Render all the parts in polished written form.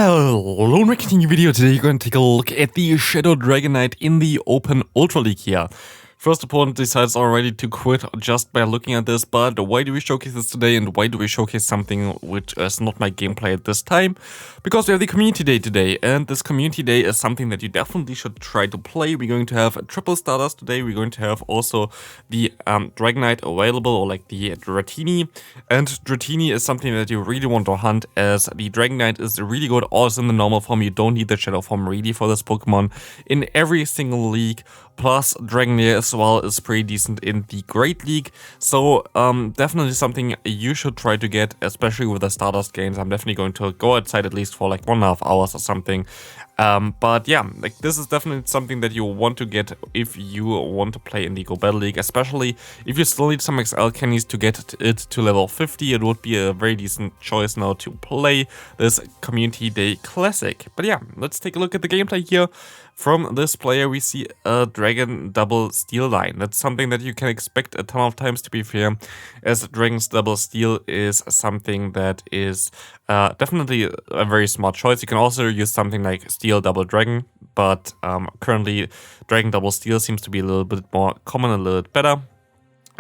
Hello, in making a video today, you're going to take a look at the Shadow Dragonite in the Open Ultra League here. First opponent decides already to quit just by looking at this, but why do we showcase this today and why do we showcase something which is not my gameplay at this time? Because we have the community day today, and this community day is something that you definitely should try to play. We're going to have a triple starters today, we're going to have also the Dragonite available, or like the Dratini, and Dratini is something that you really want to hunt, as the Dragonite is really good also in the normal form. You don't need the Shadow form really for this Pokemon in every single league. Plus, Dragonair as well is pretty decent in the Great League, so definitely something you should try to get, especially with the Stardust games. I'm definitely going to go outside at least for like 1.5 hours or something. But yeah, like this is definitely something that you want to get if you want to play in the Go Battle League, especially if you still need some XL candies to get it to level 50. It would be a very decent choice now to play this Community Day Classic. But yeah, let's take a look at the gameplay here. From this player, we see a Dragon Double Steel line. That's something that you can expect a ton of times, to be fair, as Dragon's Double Steel is something that is definitely a very smart choice. You can also use something like Steel Double Dragon, but currently Dragon Double Steel seems to be a little bit more common, a little bit better.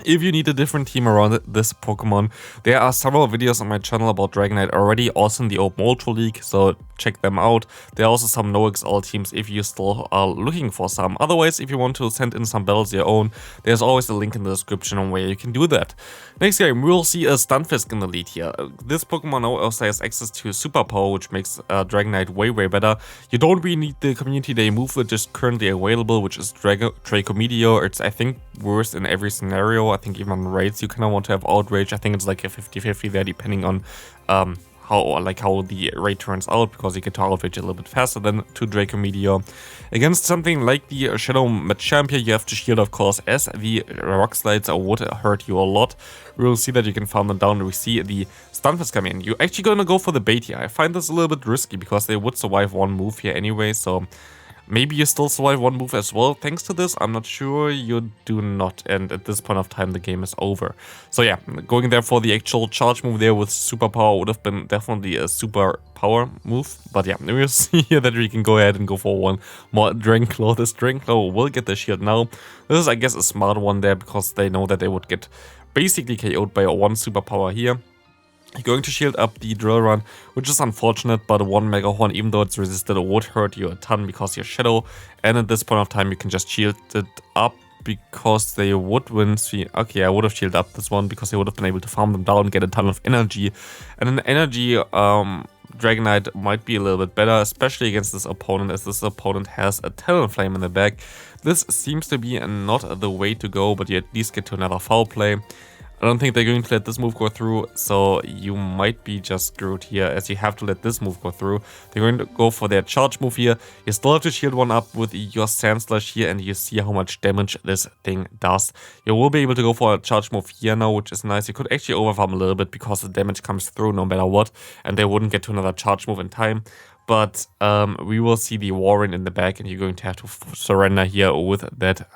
If you need a different team around this Pokemon, there are several videos on my channel about Dragonite already, also in the Open Ultra League, so check them out. There are also some no-XL teams if you still are looking for some. Otherwise, if you want to send in some battles your own, there's always a link in the description on where you can do that. Next game, we will see a Stunfisk in the lead here. This Pokemon now also has access to Superpower, which makes Dragonite way better. You don't really need the Community Day move, which is currently available, which is Draco Meteor. It's, I think, worse in every scenario. I think even on raids you kind of want to have Outrage. I think it's like a 50-50 there, depending on how the raid turns out, because you get to Outrage a little bit faster than to Draco Meteor. Against something like the Shadow Machamp here, you have to shield, of course, as the Rock Slides would hurt you a lot. We will see that you can farm them down. We see the Stunfisk come in. You're actually going to go for the bait here. I find this a little bit risky because they would survive one move here anyway, so maybe you still survive one move as well thanks to this. I'm not sure. You do not, and at this point of time the game is over. So yeah, going there for the actual charge move there with Superpower would have been definitely a super power move. But yeah, we'll see here that we can go ahead and go for one more Dragonclaw. This Dragonclaw will get the shield now. This is, I guess, a smart one there, because they know that they would get basically KO'd by one Superpower here. You're going to shield up the Drill Run, which is unfortunate, but one Mega Horn, even though it's resisted, would hurt you a ton because you're Shadow. And at this point of time, you can just shield it up because they would win. Okay, I would have shielded up this one because they would have been able to farm them down, get a ton of energy. And an energy Dragonite might be a little bit better, especially against this opponent, as this opponent has a Talonflame in the back. This seems to be not the way to go, but you at least get to another foul play. I don't think they're going to let this move go through, so you might be just screwed here, as you have to let this move go through. They're going to go for their charge move here. You still have to shield one up with your Sand Slash here, and you see how much damage this thing does. You will be able to go for a charge move here now, which is nice. You could actually overfarm a little bit because the damage comes through no matter what, and they wouldn't get to another charge move in time. But we will see the Warren in the back, and you're going to have to surrender here with that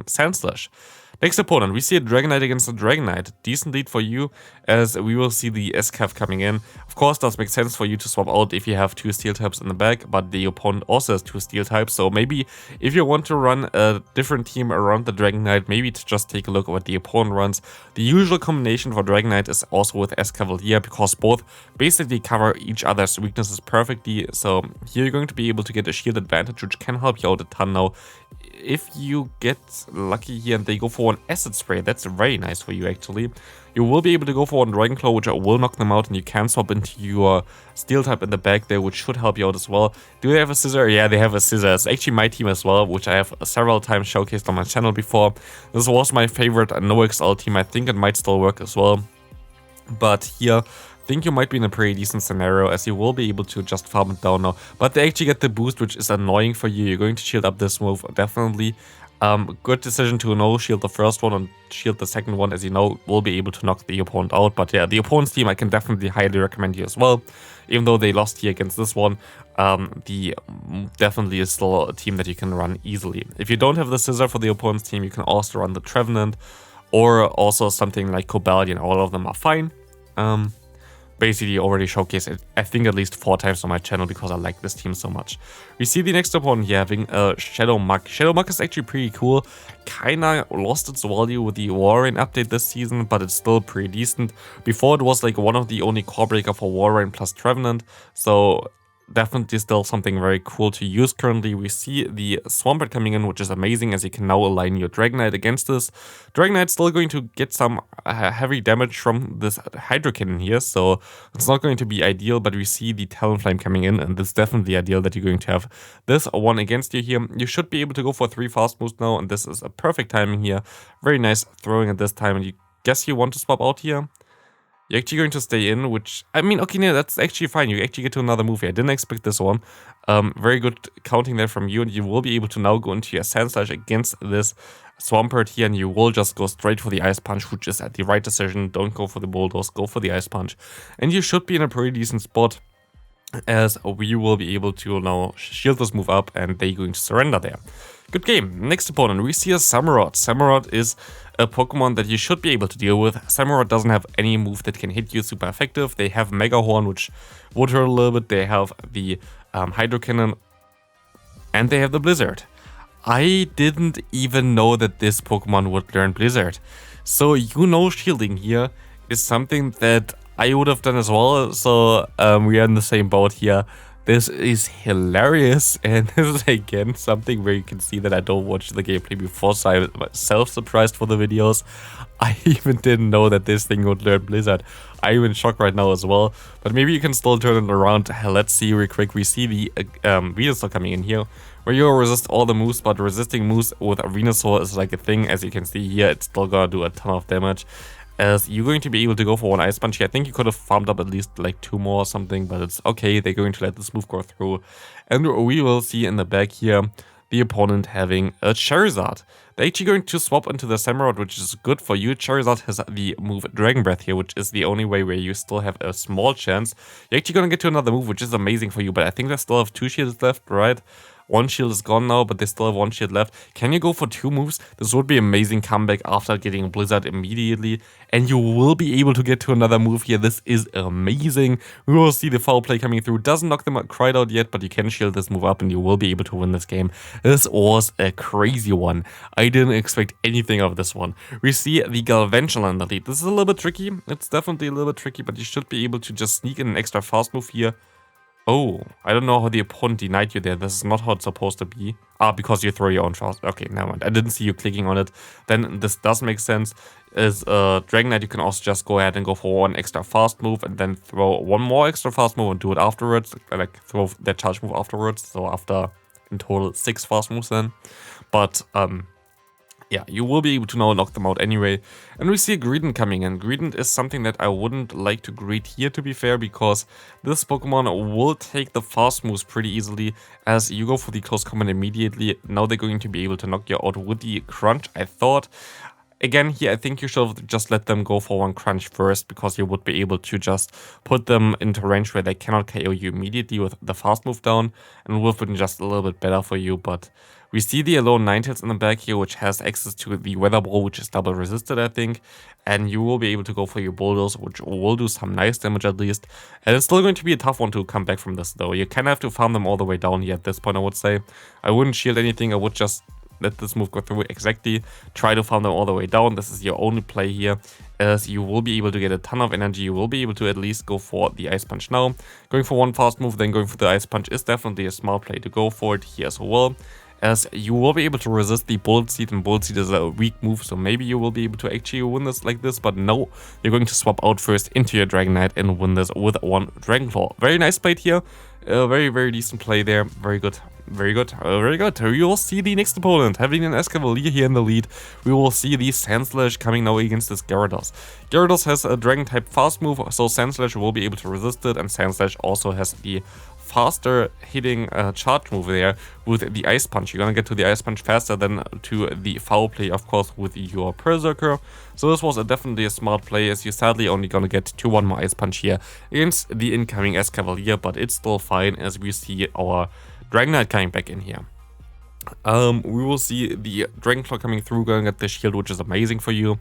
Sand Slash. Next opponent, we see a Dragonite against a Dragonite. Decent lead for you, as we will see the SCAF coming in. Of course, does make sense for you to swap out if you have two Steel types in the back, but the opponent also has two Steel types. So maybe if you want to run a different team around the Dragonite, maybe to just take a look at what the opponent runs. The usual combination for Dragonite is also with Escavalier, because both basically cover each other's weaknesses perfectly. So here you're going to be able to get a shield advantage, which can help you out a ton now. If you get lucky here and they go for an Acid Spray, that's very nice for you actually. You will be able to go for one Dragonclaw, which will knock them out, and you can swap into your Steel type in the back there, which should help you out as well. Do they have a Scissor? Yeah, they have a Scissor. It's actually my team as well, which I have several times showcased on my channel before. This was my favorite no-XL team. I think it might still work as well. But here, I think you might be in a pretty decent scenario, as you will be able to just farm it down now. But they actually get the boost, which is annoying for you. You're going to shield up this move, definitely. Good decision to no shield the first one and shield the second one, as you know, will be able to knock the opponent out. But yeah, the opponent's team I can definitely highly recommend you as well. Even though they lost here against this one, the definitely is still a team that you can run easily. If you don't have the Scissor for the opponent's team, you can also run the Trevenant, or also something like Cobalion. All of them are fine. basically already showcased it, I think, at least 4 times on my channel because I like this team so much. We see the next opponent here having a Shadow Mug. Shadow Mug is actually pretty cool. Kinda lost its value with the Warrain update this season, but it's still pretty decent. Before it was like one of the only core breaker for Warrain plus Trevenant, so definitely still something very cool to use currently. We see the Swampert coming in, which is amazing, as you can now align your Dragonite against this. Dragonite's still going to get some heavy damage from this Hydro Cannon here, so it's not going to be ideal, but we see the Talonflame coming in, and it's definitely ideal that you're going to have this one against you here. You should be able to go for 3 fast moves now, and this is a perfect timing here. Very nice throwing at this time, and you guess you want to swap out here? You're actually going to stay in, which, I mean, okay, no, that's actually fine. You actually get to another move here. I didn't expect this one. Very good counting there from you, and you will be able to now go into your Sandslash against this Swampert here, and you will just go straight for the Ice Punch, which is the right decision. Don't go for the Bulldoze, go for the Ice Punch. And you should be in a pretty decent spot, as we will be able to now shield this move up, and they're going to surrender there. Good game. Next opponent, we see a Samurott. Samurott is a Pokemon that you should be able to deal with. Samurott doesn't have any move that can hit you super effective. They have Mega Horn, which would hurt a little bit. They have the Hydro Cannon, and they have the Blizzard. I didn't even know that this Pokemon would learn Blizzard. So, shielding here is something that I would have done as well. So, we are in the same boat here. This is hilarious, and this is again something where you can see that I don't watch the gameplay before, so I'm myself surprised for the videos. I even didn't know that this thing would learn Blizzard. I'm in shock right now as well, but maybe you can still turn it around. Let's see real quick. We see the Venusaur coming in here, where you resist all the moves, but resisting moves with a Venusaur is like a thing. As you can see here, it's still gonna do a ton of damage, as you're going to be able to go for 1 Ice Punch here. I think you could have farmed up at least like 2 more or something, but it's okay. They're going to let this move go through. And we will see in the back here the opponent having a Charizard. They're actually going to swap into the Samurott, which is good for you. Charizard has the move Dragon Breath here, which is the only way where you still have a small chance. You're actually going to get to another move, which is amazing for you, but I think they still have 2 shields left, right? 1 shield is gone now, but they still have 1 shield left. Can you go for 2 moves? This would be amazing comeback after getting Blizzard immediately. And you will be able to get to another move here. This is amazing. We will see the foul play coming through. Doesn't knock them quite out yet, but you can shield this move up and you will be able to win this game. This was a crazy one. I didn't expect anything of this one. We see the Galvantula in the lead. This is a little bit tricky. It's definitely a little bit tricky, but you should be able to just sneak in an extra fast move here. Oh, I don't know how the opponent denied you there. This is not how it's supposed to be. Ah, because you throw your own fast. Okay, never mind. I didn't see you clicking on it. Then this does make sense. As Dragonite, you can also just go ahead and go for 1 extra fast move and then throw 1 more extra fast move and do it afterwards. Like throw that charge move afterwards. So after in total 6 fast moves then. But yeah, you will be able to now knock them out anyway. And we see a Greedent coming in. Greedent is something that I wouldn't like to greet here, to be fair, because this Pokemon will take the fast moves pretty easily as you go for the close combat immediately. Now they're going to be able to knock you out with the Crunch, I thought. Again, here, I think you should have just let them go for 1 Crunch first, because you would be able to just put them into range where they cannot KO you immediately with the fast move down, and would have been just a little bit better for you. But we see the Alone Ninetales in the back here, which has access to the Weather Ball, which is double resisted, I think. And you will be able to go for your Bulldoze, which will do some nice damage at least. And it's still going to be a tough one to come back from this, though. You kind of have to farm them all the way down here at this point, I would say. I wouldn't shield anything, I would just let this move go through exactly. Try to farm them all the way down. This is your only play here, as you will be able to get a ton of energy. You will be able to at least go for the Ice Punch now. Going for 1 fast move, then going for the Ice Punch is definitely a smart play to go for it here as well, as you will be able to resist the Bullet Seed, and Bullet Seed is a weak move, so maybe you will be able to actually win this like this, but no, you're going to swap out first into your Dragonite and win this with 1 Dragon Claw. Very nice play here. Very, very decent play there. Very good. Very good. Very good. We will see the next opponent having an Escavalier here in the lead. We will see the Sandslash coming now against this Gyarados. Gyarados has a Dragon type fast move, so Sandslash will be able to resist it, and Sandslash also has the faster hitting charge move there with the Ice Punch. You're gonna get to the Ice Punch faster than to the foul play, of course, with your Berserker. So this was definitely a smart play, as you're sadly only gonna get to 1 more Ice Punch here against the incoming Escavalier, but it's still fine as we see our Dragonite coming back in here. We will see the Dragon Claw coming through, going at the shield, which is amazing for you.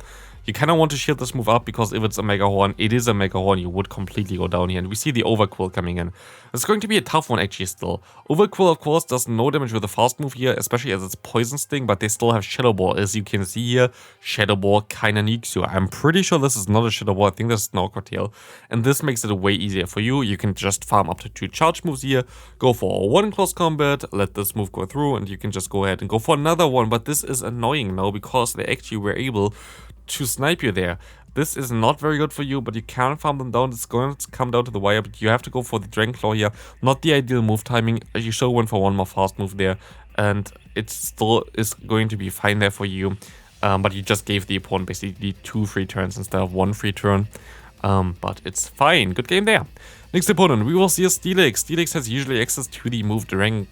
You kind of want to shield this move up because if it's a Mega Horn, it is a Mega Horn, you would completely go down here. And we see the Overquill coming in. It's going to be a tough one actually still. Overquill of course does no damage with the fast move here, especially as it's Poison Sting, but they still have Shadow Ball. As you can see here, Shadow Ball kind of nukes you. I'm pretty sure this is not a Shadow Ball, I think this is an Aqua Tail. And this makes it way easier for you. You can just farm up to 2 charge moves here, go for 1 close combat, let this move go through, and you can just go ahead and go for another one. But this is annoying now because they actually were able to snipe you there. This is not very good for you, but you can farm them down. It's going to come down to the wire, but you have to go for the Dragon Claw here. Not the ideal move timing. You should have went for one more fast move there, and it still is going to be fine there for you. But you just gave the opponent basically 2 free turns instead of 1 free turn. But it's fine. Good game there. Next opponent, we will see a Steelix. Steelix has usually access to the move Dragon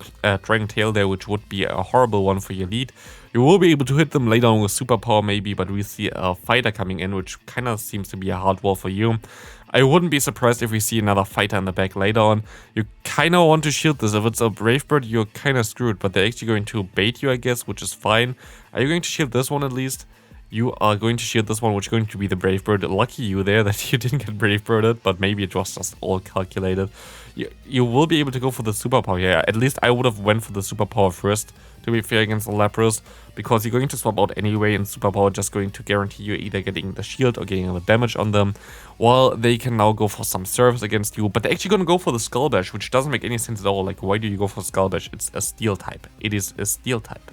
Tail there, which would be a horrible one for your lead. You will be able to hit them later on with Superpower maybe, but we see a Fighter coming in, which kind of seems to be a hard wall for you. I wouldn't be surprised if we see another Fighter in the back later on. You kind of want to shield this. If it's a Brave Bird, you're kind of screwed, but they're actually going to bait you, I guess, which is fine. Are you going to shield this one at least? You are going to shield this one, which is going to be the Brave Bird. Lucky you there that you didn't get Brave Birded, but maybe it was just all calculated. You will be able to go for the Superpower here. At least I would have went for the Superpower first, to be fair, against the Lapras, because you're going to swap out anyway, and Superpower just going to guarantee you either getting the shield or getting the damage on them, while they can now go for some service against you. But they're actually going to go for the Skull Bash, which doesn't make any sense at all. Like, why do you go for Skull Bash? It's a Steel type. It is a Steel type.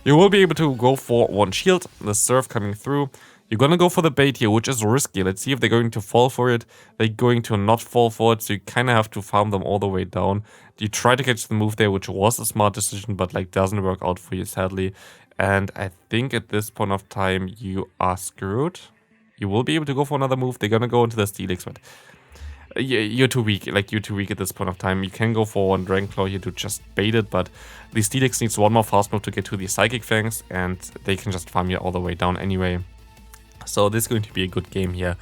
You will be able to go for 1 shield, the Surf coming through. You're gonna go for the bait here, which is risky. Let's see if they're going to fall for it. They're going to not fall for it, so you kind of have to farm them all the way down. You try to catch the move there, which was a smart decision, but like doesn't work out for you, sadly. And I think at this point of time, you are screwed. You will be able to go for another move. They're gonna go into the Steelix, but you're too weak. Like, you're too weak at this point of time. You can go for 1 Dragon Claw here to just bait it, but the Steelix needs 1 more fast move to get to the Psychic Fangs, and they can just farm you all the way down anyway. So this is going to be a good game here.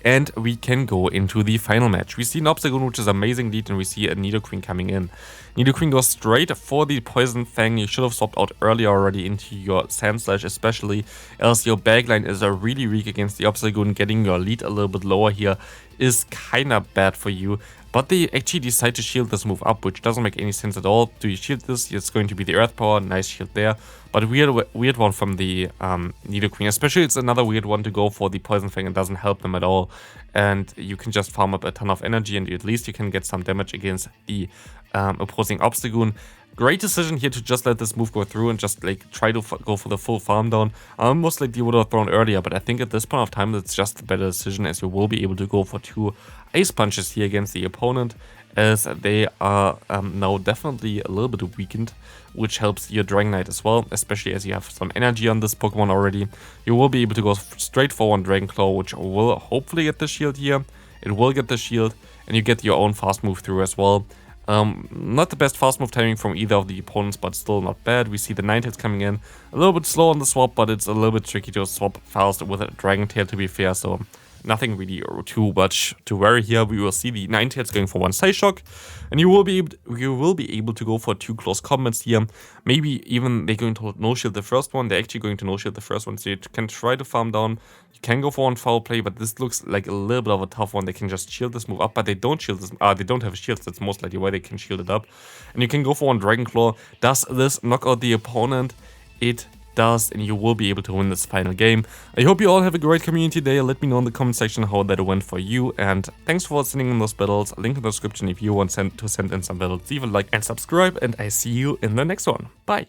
And we can go into the final match. We see an Obstagoon, which is amazing lead, and we see a Nidoqueen coming in. Nidoqueen goes straight for the Poison Fang. You should have swapped out earlier already into your Sandslash, especially, else your backline is really weak against the Obstagoon. Getting your lead a little bit lower here is kind of bad for you. But they actually decide to shield this move up, which doesn't make any sense at all. Do you shield this? It's going to be the Earth Power. Nice shield there. But weird one from the Nidoqueen. Especially it's another weird one to go for the Poison Fang. It doesn't help them at all. And you can just farm up a ton of energy, and at least you can get some damage against the opposing Obstagoon. Great decision here to just let this move go through and just like try to go for the full farm down. Most likely you would have thrown earlier, but I think at this point of time it's just a better decision, as you will be able to go for 2 Ice Punches here against the opponent, as they are now definitely a little bit weakened, which helps your Dragonite as well, especially as you have some energy on this Pokemon already. You will be able to go straight for 1 Dragon Claw, which will hopefully get the shield here. It will get the shield, and you get your own fast move through as well. Not the best fast move timing from either of the opponents, but still not bad. We see the Ninetales coming in. A little bit slow on the swap, but it's a little bit tricky to swap fast with a Dragon Tail, to be fair, so nothing really too much to worry here. We will see the Ninetales going for 1 Side Shock, and you will be able to go for 2 close combats here. Maybe even they're going to no-shield the first one. They're actually going to no-shield the first one, so you can try to farm down. You can go for 1 foul play, but this looks like a little bit of a tough one. They can just shield this move up, but they don't shield this. They don't have shields. That's most likely why they can shield it up. And you can go for 1 Dragon Claw. Does this knock out the opponent? It does, and you will be able to win this final game. I hope you all have a great community day. Let me know in the comment section how that went for you, and thanks for sending in those battles. Link in the description if you want to send in some battles. Leave a like and subscribe, and I see you in the next one. Bye.